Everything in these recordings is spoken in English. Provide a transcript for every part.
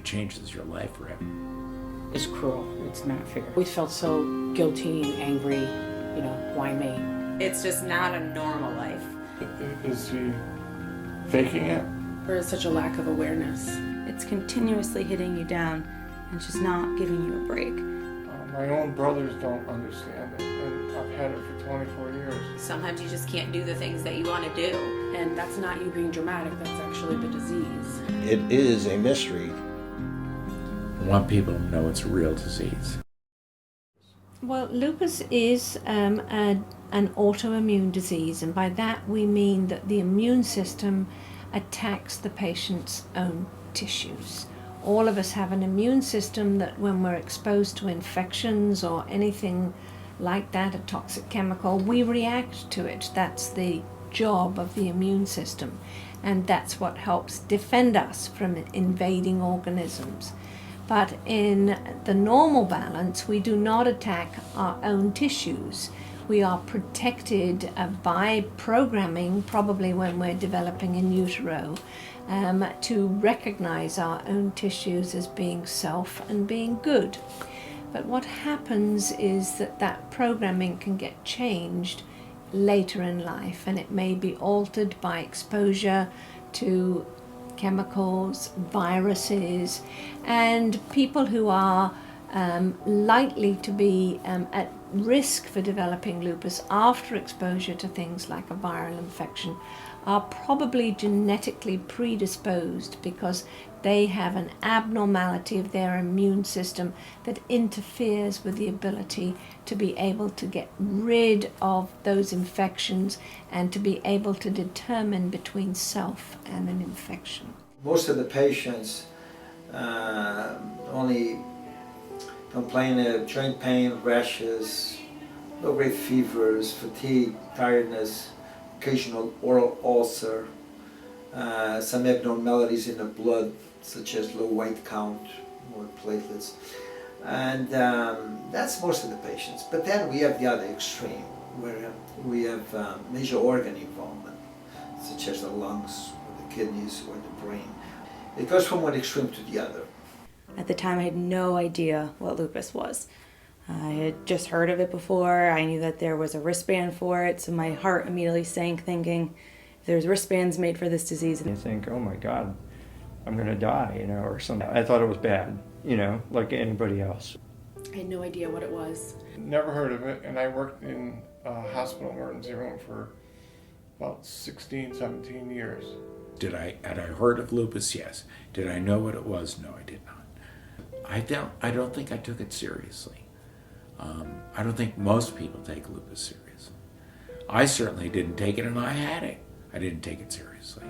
it changes your life forever. It's cruel. It's not fair. We felt so guilty and angry, why me? It's just not a normal life. Is he faking it? There is such a lack of awareness. It's continuously hitting you down and just not giving you a break. My own brothers don't understand it, and I've had it for 24 years. Sometimes you just can't do the things that you want to do. And that's not you being dramatic, that's actually the disease. It is a mystery. I want people to know it's a real disease. Well, lupus is an autoimmune disease, and by that we mean that the immune system attacks the patient's own tissues. All of us have an immune system that when we're exposed to infections or anything like that, a toxic chemical, we react to it. That's the job of the immune system, and that's what helps defend us from invading organisms. But in the normal balance, we do not attack our own tissues. We are protected by programming, probably when we're developing in utero, to recognize our own tissues as being self and being good. But what happens is that programming can get changed later in life, and it may be altered by exposure to chemicals, viruses, and people who are likely to be at risk for developing lupus after exposure to things like a viral infection are probably genetically predisposed because they have an abnormality of their immune system that interferes with the ability to be able to get rid of those infections and to be able to determine between self and an infection. Most of the patients only complain of joint pain, rashes, low-grade fevers, fatigue, tiredness, occasional oral ulcer, some abnormalities in the blood, such as low white count or platelets. And that's most of the patients. But then we have the other extreme, where we have major organ involvement, such as the lungs, or the kidneys, or the brain. It goes from one extreme to the other. At the time, I had no idea what lupus was. I had just heard of it before. I knew that there was a wristband for it, so my heart immediately sank thinking, there's wristbands made for this disease. And you think, oh my God, I'm gonna die, or something. I thought it was bad, like anybody else. I had no idea what it was. Never heard of it, and I worked in a hospital emergency room for about 16, 17 years. Had I heard of lupus? Yes. Did I know what it was? No, I did not. I don't think I took it seriously. I don't think most people take lupus seriously. I certainly didn't take it, and I had it. I didn't take it seriously.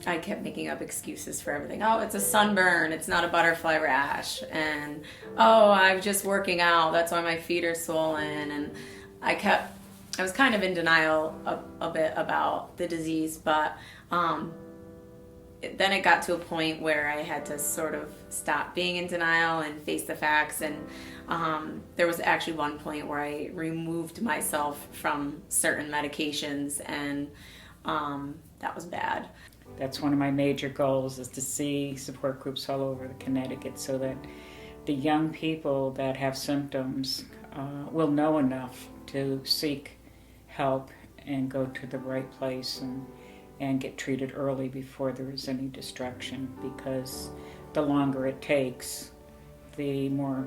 I kept making up excuses for everything. Oh, it's a sunburn, it's not a butterfly rash. And, oh, I'm just working out, that's why my feet are swollen. And I was kind of in denial a bit about the disease, but then it got to a point where I had to sort of stop being in denial and face the facts. And there was actually one point where I removed myself from certain medications, and that was bad. That's one of my major goals, is to see support groups all over Connecticut so that the young people that have symptoms will know enough to seek help and go to the right place and get treated early before there is any destruction, because the longer it takes, the more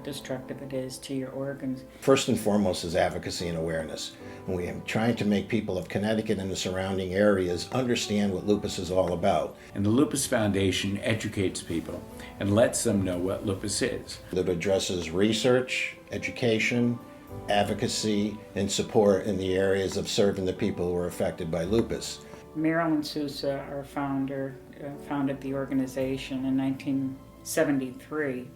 destructive it is to your organs. First and foremost is advocacy and awareness. We are trying to make people of Connecticut and the surrounding areas understand what lupus is all about. And the Lupus Foundation educates people and lets them know what lupus is. That addresses research, education, advocacy, and support in the areas of serving the people who are affected by lupus. Marilyn Sousa, our founder, founded the organization in 1973.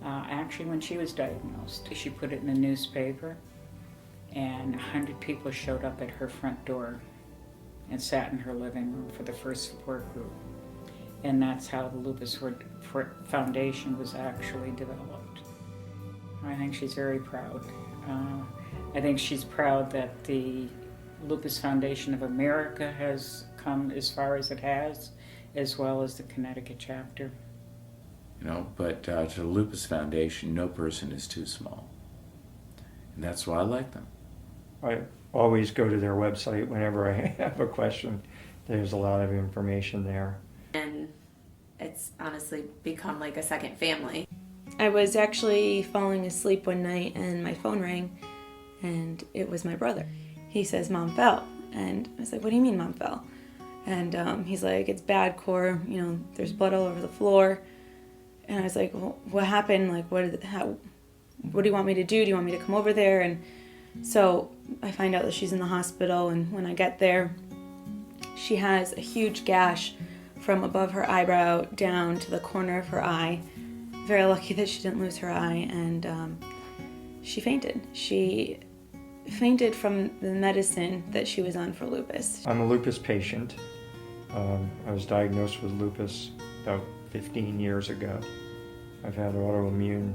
Actually, when she was diagnosed, she put it in the newspaper, and 100 people showed up at her front door and sat in her living room for the first support group. And that's how the Lupus Foundation was actually developed. I think she's very proud. I think she's proud that the Lupus Foundation of America has come as far as it has, as well as the Connecticut chapter. But to the Lupus Foundation, no person is too small. And that's why I like them. I always go to their website whenever I have a question. There's a lot of information there. And it's honestly become like a second family. I was actually falling asleep one night and my phone rang and it was my brother. He says, "Mom fell." And I was like, "What do you mean Mom fell?" And he's like, "It's bad, Cor. There's blood all over the floor." And I was like, "Well, what happened? Like, what do you want me to do? Do you want me to come over there?" And so I find out that she's in the hospital, and when I get there, she has a huge gash from above her eyebrow down to the corner of her eye. Very lucky that she didn't lose her eye, and she fainted. She fainted from the medicine that she was on for lupus. I'm a lupus patient. I was diagnosed with lupus about 15 years ago. I've had autoimmune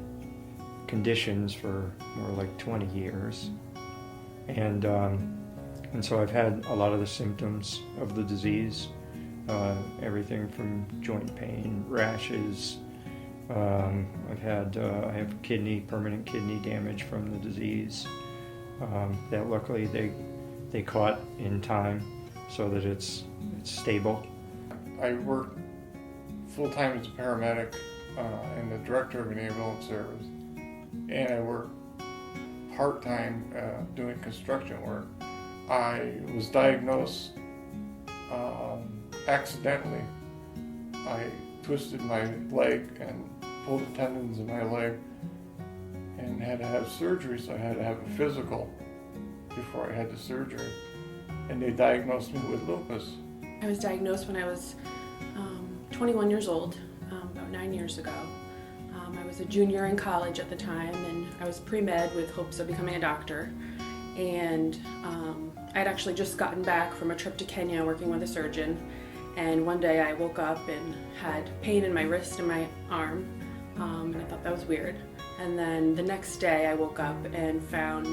conditions for more like 20 years. And so I've had a lot of the symptoms of the disease, everything from joint pain, rashes. I have permanent kidney damage from the disease that luckily they caught in time so that it's stable. I work full-time as a paramedic and the director of an ambulance service, and I work part-time doing construction work. I was diagnosed accidentally. I twisted my leg and pulled the tendons in my leg and had to have surgery, so I had to have a physical before I had the surgery. And they diagnosed me with lupus. I was diagnosed when I was 21 years old, about 9 years ago. I was a junior in college at the time, and I was pre-med with hopes of becoming a doctor. And I had actually just gotten back from a trip to Kenya working with a surgeon. And one day I woke up and had pain in my wrist and my arm, and I thought that was weird. And then the next day I woke up and found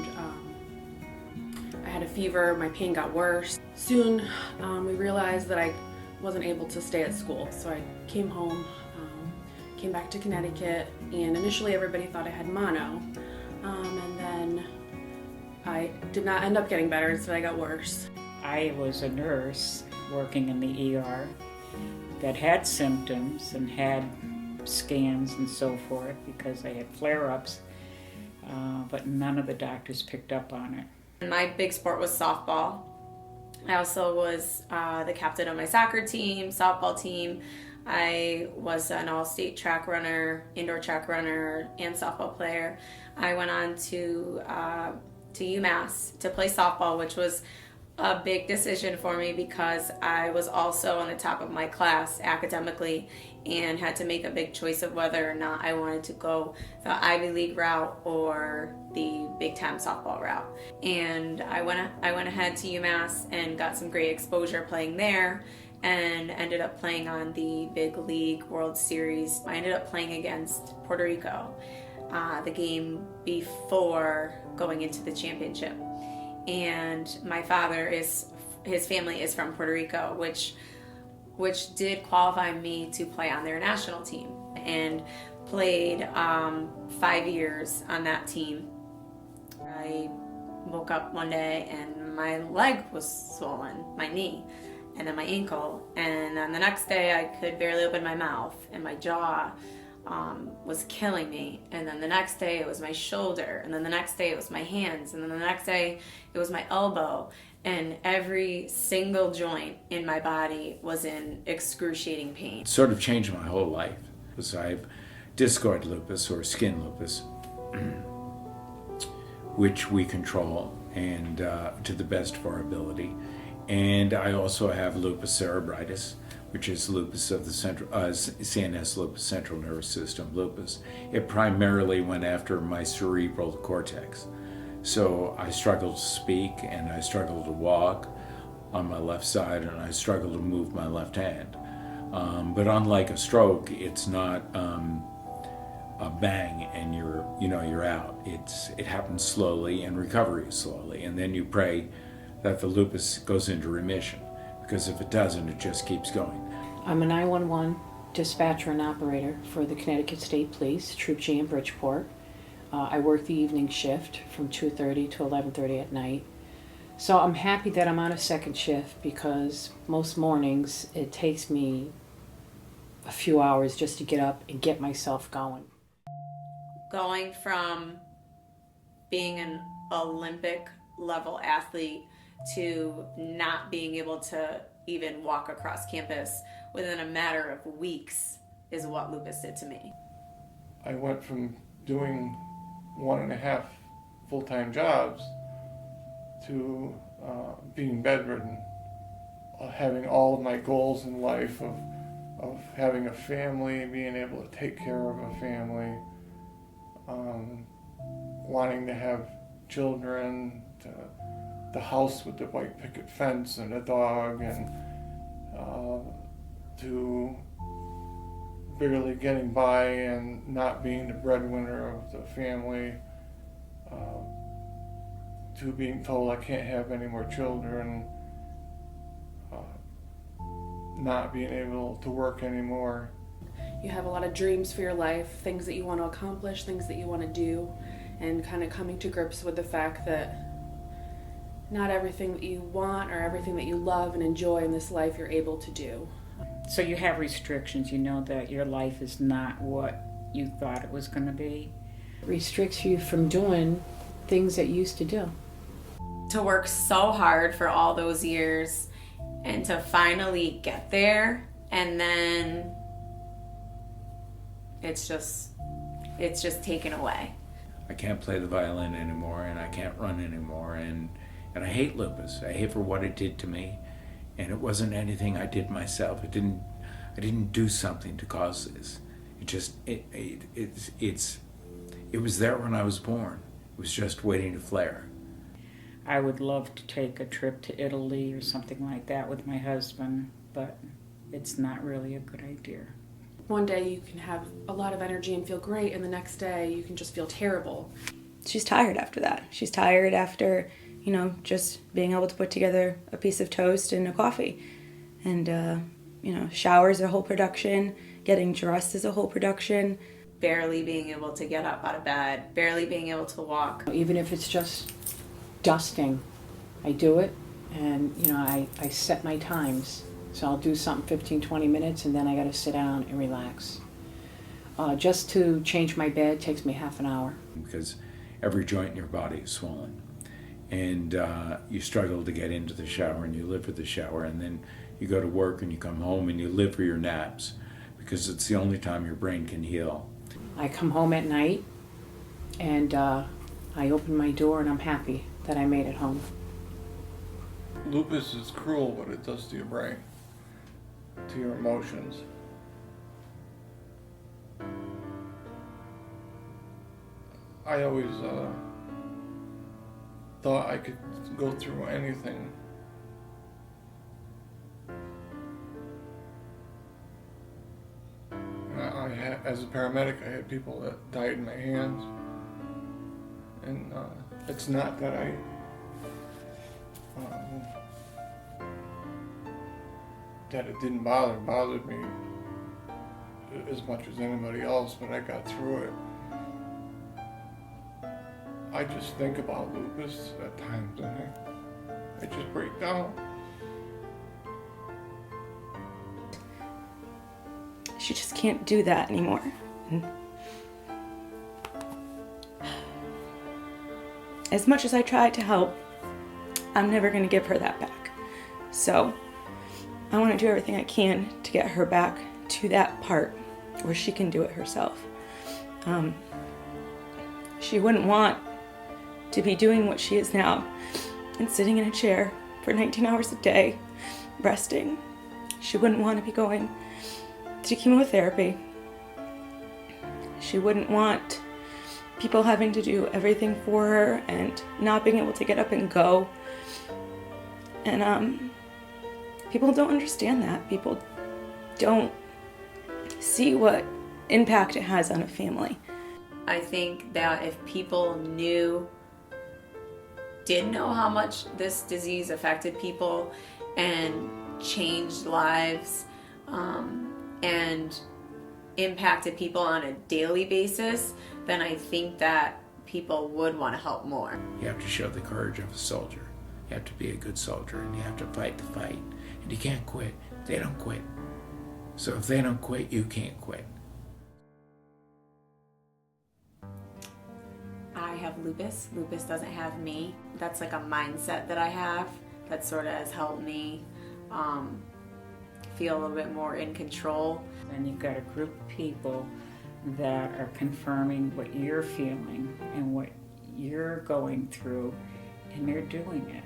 I had a fever, my pain got worse. Soon we realized that I wasn't able to stay at school, so I came home, came back to Connecticut, and initially everybody thought I had mono, and then I did not end up getting better, instead I got worse. I was a nurse working in the ER that had symptoms and had scans and so forth because I had flare-ups, but none of the doctors picked up on it. My big sport was softball. I also was the captain of my soccer team, softball team. I was an all-state track runner, indoor track runner, and softball player. I went on to UMass to play softball, which was a big decision for me because I was also on the top of my class academically and had to make a big choice of whether or not I wanted to go the Ivy League route or the Big Time softball route. And I went ahead to UMass and got some great exposure playing there and ended up playing on the Big League World Series. I ended up playing against Puerto Rico, the game before going into the championship. And my father his family is from Puerto Rico, which did qualify me to play on their national team, and played 5 years on that team. I woke up one day and my leg was swollen, my knee, and then my ankle, and then the next day I could barely open my mouth, and my jaw was killing me. And then the next day it was my shoulder, and then the next day it was my hands, and then the next day it was my elbow, and every single joint in my body was in excruciating pain. It sort of changed my whole life. So I have discoid lupus or skin lupus, which we control and to the best of our ability. And I also have lupus cerebritis, which is lupus of the central CNS lupus, central nervous system lupus. It primarily went after my cerebral cortex. So I struggle to speak, and I struggle to walk on my left side, and I struggle to move my left hand. But unlike a stroke, it's not a bang and you're out. It happens slowly, and recovery is slowly, and then you pray that the lupus goes into remission, because if it doesn't, it just keeps going. I'm a 911 dispatcher and operator for the Connecticut State Police, Troop G in Bridgeport. I work the evening shift from 2:30 to 11:30 at night. So I'm happy that I'm on a second shift because most mornings it takes me a few hours just to get up and get myself going. Going from being an Olympic level athlete to not being able to even walk across campus within a matter of weeks is what Lupus did to me. I went from doing 1.5 full-time jobs to being bedridden, having all of my goals in life of having a family, being able to take care of a family, wanting to have children, the house with the white picket fence and a dog, and to barely getting by and not being the breadwinner of the family, to being told I can't have any more children, not being able to work anymore. You have a lot of dreams for your life, things that you want to accomplish, things that you want to do, and kind of coming to grips with the fact that not everything that you want or everything that you love and enjoy in this life you're able to do. So you have restrictions. You know that your life is not what you thought it was going to be. It restricts you from doing things that you used to do. To work so hard for all those years and to finally get there, and then it's just taken away. I can't play the violin anymore, and I can't run anymore, and I hate lupus. I hate for what it did to me, and it wasn't anything I did myself. I didn't do something to cause this. It was there when I was born. It was just waiting to flare. I would love to take a trip to Italy or something like that with my husband, but it's not really a good idea. One day you can have a lot of energy and feel great, and the next day you can just feel terrible. She's tired after that. She's tired after, just being able to put together a piece of toast and a coffee. And, showers are a whole production. Getting dressed is a whole production. Barely being able to get up out of bed, barely being able to walk. Even if it's just dusting, I do it, and I set my times. So I'll do something 15, 20 minutes, and then I got to sit down and relax. Just to change my bed takes me half an hour. Because every joint in your body is swollen. And you struggle to get into the shower, and you live for the shower, and then you go to work and you come home and you live for your naps because it's the only time your brain can heal. I come home at night, and I open my door, and I'm happy that I made it home. Lupus is cruel what it does to your brain, to your emotions. I always thought I could go through anything. As a paramedic, I had people that died in my hands, and it's not that that it didn't bother. It bothered me as much as anybody else, but I got through it. I just think about lupus at times, and I just break down. She just can't do that anymore. As much as I try to help, I'm never going to give her that back. So I want to do everything I can to get her back to that part where she can do it herself. She wouldn't want to be doing what she is now and sitting in a chair for 19 hours a day, resting. She wouldn't want to be going to chemotherapy. She wouldn't want people having to do everything for her and not being able to get up and go. And people don't understand that. People don't see what impact it has on a family. I think that if people did know how much this disease affected people and changed lives, and and impacted people on a daily basis, then I think that people would want to help more. You have to show the courage of a soldier. You have to be a good soldier, and you have to fight the fight. And you can't quit. They don't quit. So if they don't quit, you can't quit. I have lupus. Lupus doesn't have me. That's like a mindset that I have that sort of has helped me feel a little bit more in control. And you've got a group of people that are confirming what you're feeling and what you're going through, and they're doing it.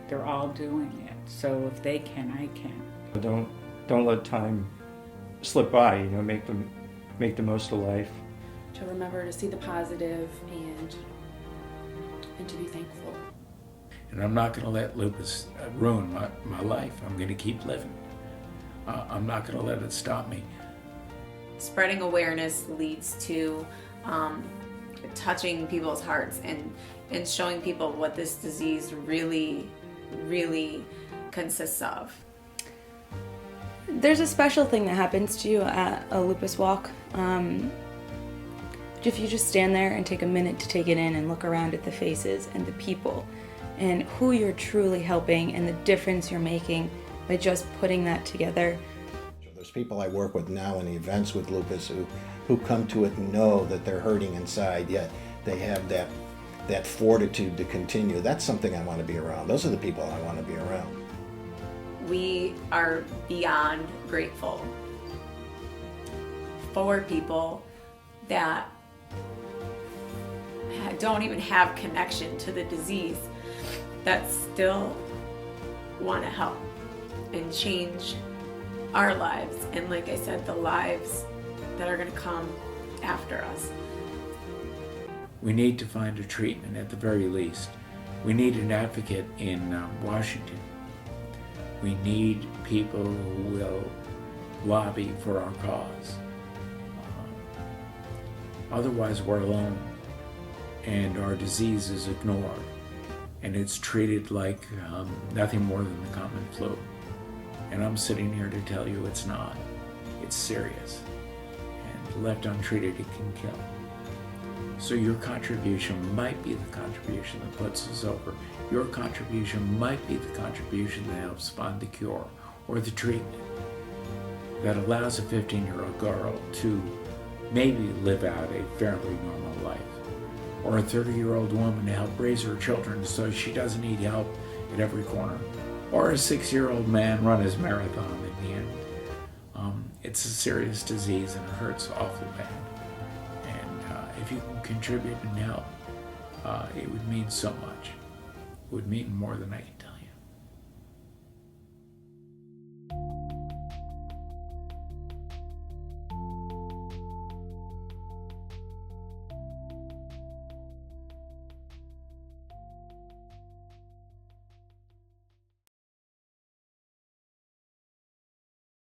They're all doing it. So if they can, I can. Don't let time slip by. You know, make the most of life. To remember to see the positive and to be thankful. And I'm not going to let lupus ruin my life. I'm going to keep living. I'm not going to let it stop me. Spreading awareness leads to touching people's hearts and showing people what this disease really, really consists of. There's a special thing that happens to you at a lupus walk. If you just stand there and take a minute to take it in and look around at the faces and the people and who you're truly helping and the difference you're making by just putting that together. There's people I work with now in the events with lupus who come to it and know that they're hurting inside, yet they have that fortitude to continue. That's something I want to be around. Those are the people I want to be around. We are beyond grateful for people that don't even have connection to the disease that still want to help and change our lives, and like I said, the lives that are going to come after us. We need to find a treatment at the very least. We need an advocate in Washington. We need people who will lobby for our cause. Otherwise, we're alone, and our disease is ignored, and it's treated like nothing more than the common flu. And I'm sitting here to tell you it's not. It's serious, and left untreated, it can kill. So your contribution might be the contribution that puts us over. Your contribution might be the contribution that helps find the cure or the treatment that allows a 15-year-old girl to maybe live out a fairly normal life, or a 30-year-old woman to help raise her children so she doesn't need help at every corner, or a 6-year-old man run his marathon in the end. It's a serious disease and it hurts awful bad. And if you can contribute and help, it would mean so much. It would mean more than I can